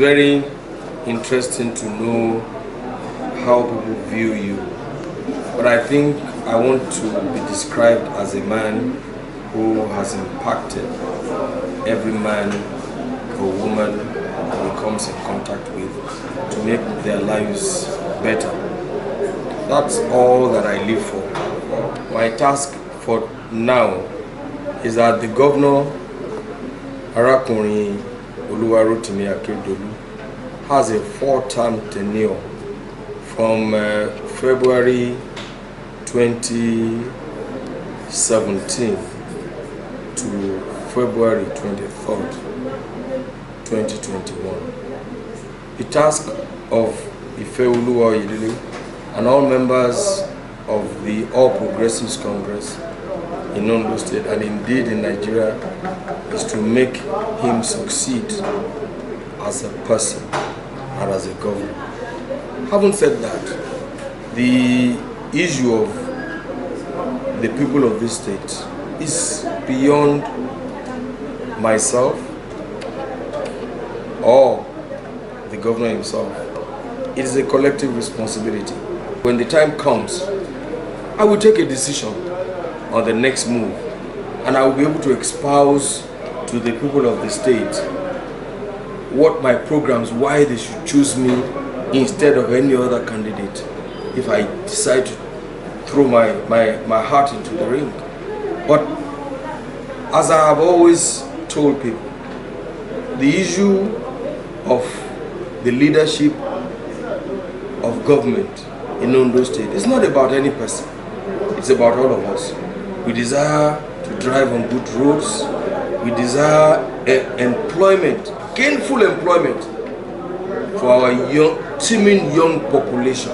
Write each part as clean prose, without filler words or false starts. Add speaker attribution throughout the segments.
Speaker 1: very interesting to know how people view you. But I think I want to be described as a man who has impacted every man or woman he comes in contact with to make their lives better. That's all that I live for. My task for now is that the governor, Engr.Ifeoluwa, has a 4-term tenure from February 2017 to February 23rd, 2021. The task of Ifeoluwa and all members of the All Progressives Congress in Ondo State and indeed in Nigeria is to make him succeed as a person and as a governor. Having said that, the issue of the people of this state is beyond myself or the governor himself. It is a collective responsibility. When the time comes, I will take a decision on the next move, and I will be able to espouse to the people of the state what my programs, why they should choose me instead of any other candidate if I decide to throw my heart into the ring. But as I have always told people, the issue of the leadership of government in Ondo State is not about any person. It's about all of us. We desire to drive on good roads. We desire employment, gainful employment for our teeming young population.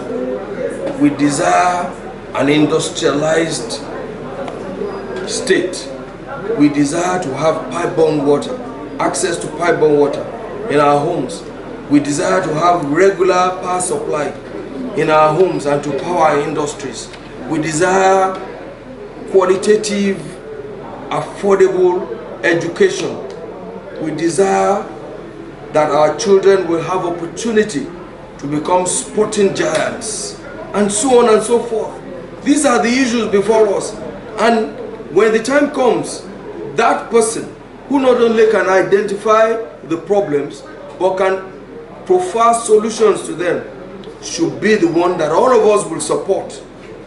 Speaker 1: We desire an industrialized state. We desire to have pipe-borne water, access to pipe-borne water in our homes. We desire to have regular power supply in our homes and to power our industries. We desire qualitative, affordable education. We desire that our children will have opportunity to become sporting giants, and so on and so forth. These are the issues before us. And when the time comes, that person who not only can identify the problems, but can proffer solutions to them, should be the one that all of us will support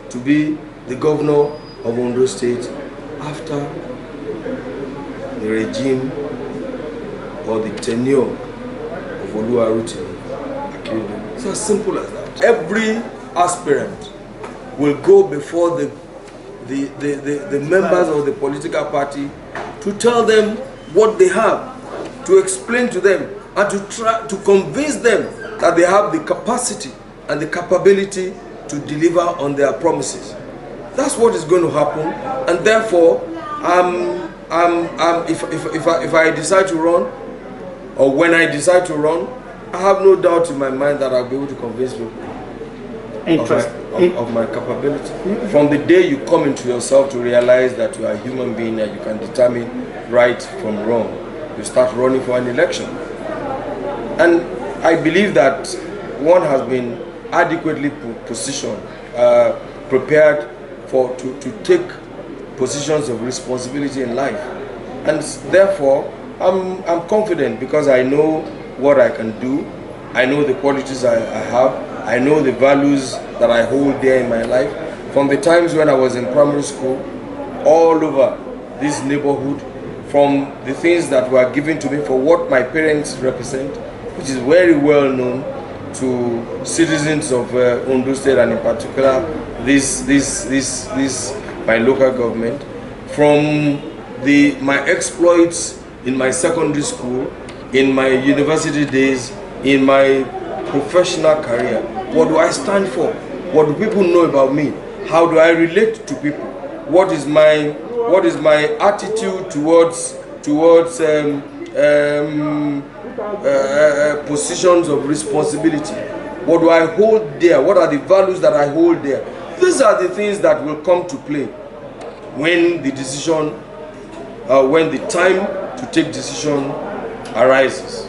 Speaker 1: to be the governor of Ondo State after the regime or the tenure of Oluwarotimi. It's as simple as that. Every aspirant will go before the members of the political party to tell them what they have, to explain to them, and to try to convince them that they have the capacity and the capability to deliver on their promises. That's what is going to happen, and therefore, if I decide to run, or when I decide to run, I have no doubt in my mind that I'll be able to convince people of my capability. From the day you come into yourself to realize that you are a human being and you can determine right from wrong, you start running for an election. And I believe that one has been adequately positioned, prepared to take positions of responsibility in life. And therefore, I'm confident because I know what I can do. I know the qualities I have. I know the values that I hold dear in my life. From the times when I was in primary school, all over this neighborhood, from the things that were given to me for what my parents represent, which is very well known to citizens of Ondo State, and in particular my local government, from my exploits in my secondary school, in my university days, in my professional career. What do I stand for? What do people know about me? How do I relate to people? What is my attitude towards positions of responsibility? What do I hold there? What are the values that I hold there? These are the things that will come to play when the decision, when the time to take decision arises.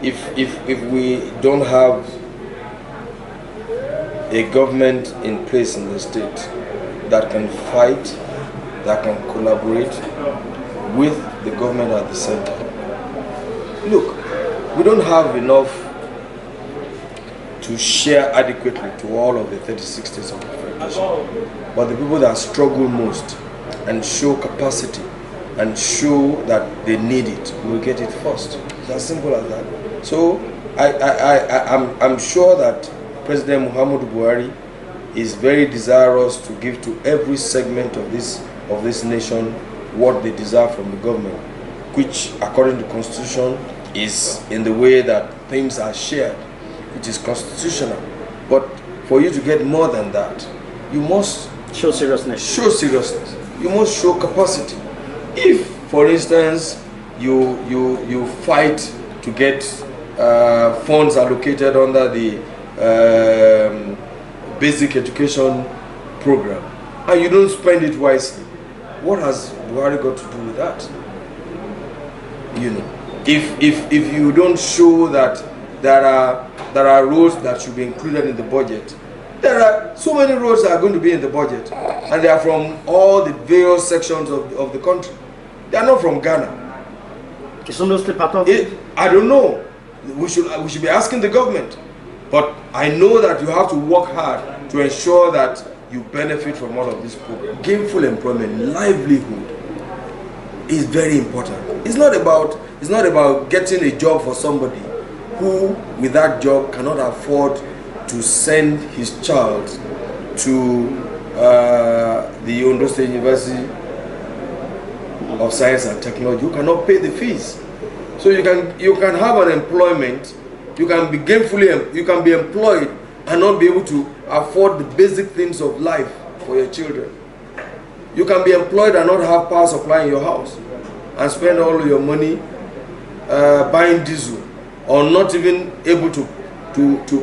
Speaker 1: if we don't have a government in place in the state that can fight, that can collaborate with the government at the center. Look, we don't have enough to share adequately to all of the 36 states of the Federation. But the people that struggle most and show capacity and show that they need it will get it first. It's as simple as that. So I'm sure that President Muhammadu Buhari is very desirous to give to every segment of this nation what they desire from the government, which according to the Constitution is in the way that things are shared, which is constitutional. But for you to get more than that, you must
Speaker 2: show seriousness.
Speaker 1: Show seriousness. You must show capacity. If, for instance, you fight to get funds allocated under the basic education program and you don't spend it wisely, what has Buhari got to do with that? You know, if you don't show that there are roads that should be included in the budget, there are so many roads that are going to be in the budget, and they are from all the various sections of the country. They are not from Ghana.
Speaker 2: Is Ondo still part of it?
Speaker 1: I don't know. We should be asking the government. But I know that you have to work hard to ensure that you benefit from all of this program. Gainful employment, livelihood is very important. It's not about getting a job for somebody who, with that job, cannot afford to send his child to the Ondo State University of Science and Technology, who cannot pay the fees. So you can have an employment, you can be employed and not be able to afford the basic things of life for your children. You can be employed and not have power supply in your house and spend all your money buying diesel, or not even able to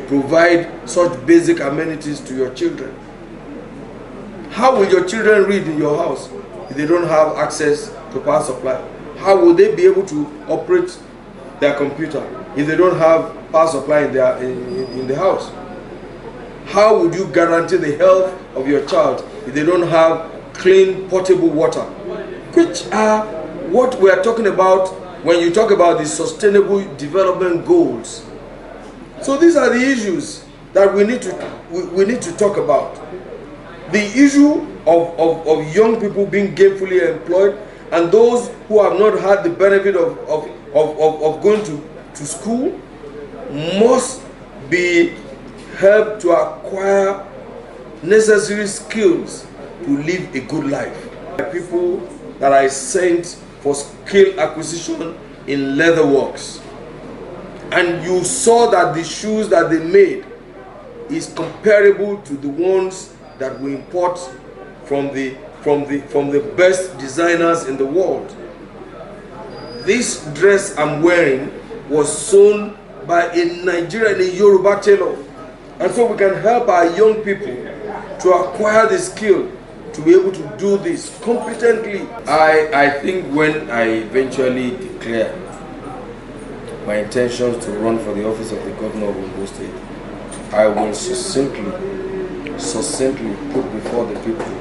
Speaker 1: provide such basic amenities to your children. How will your children read in your house if they don't have access to power supply? How will they be able to operate their computer if they don't have power supply in the house? How would you guarantee the health of your child if they don't have clean potable water? Which are what we are talking about when you talk about the sustainable development goals. So these are the issues that we need to talk about. The issue of young people being gainfully employed, and those who have not had the benefit of going to school must be helped to acquire necessary skills to live a good life. People that I sent for skill acquisition in leather works, and you saw that the shoes that they made is comparable to the ones that we import from the best designers in the world. This dress I'm wearing was sewn by a Nigerian, a Yoruba tailor. And so we can help our young people to acquire the skill to be able to do this competently. I think when I eventually declare my intentions to run for the office of the governor of Ondo State, I will succinctly put before the people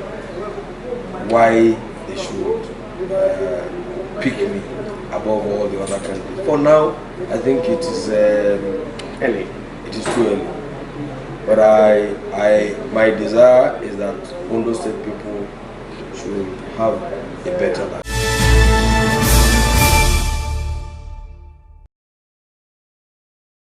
Speaker 1: why they should pick me above all the other candidates. For now, I think it is early. It is too early. But my desire is that Ondo State people should have a better life.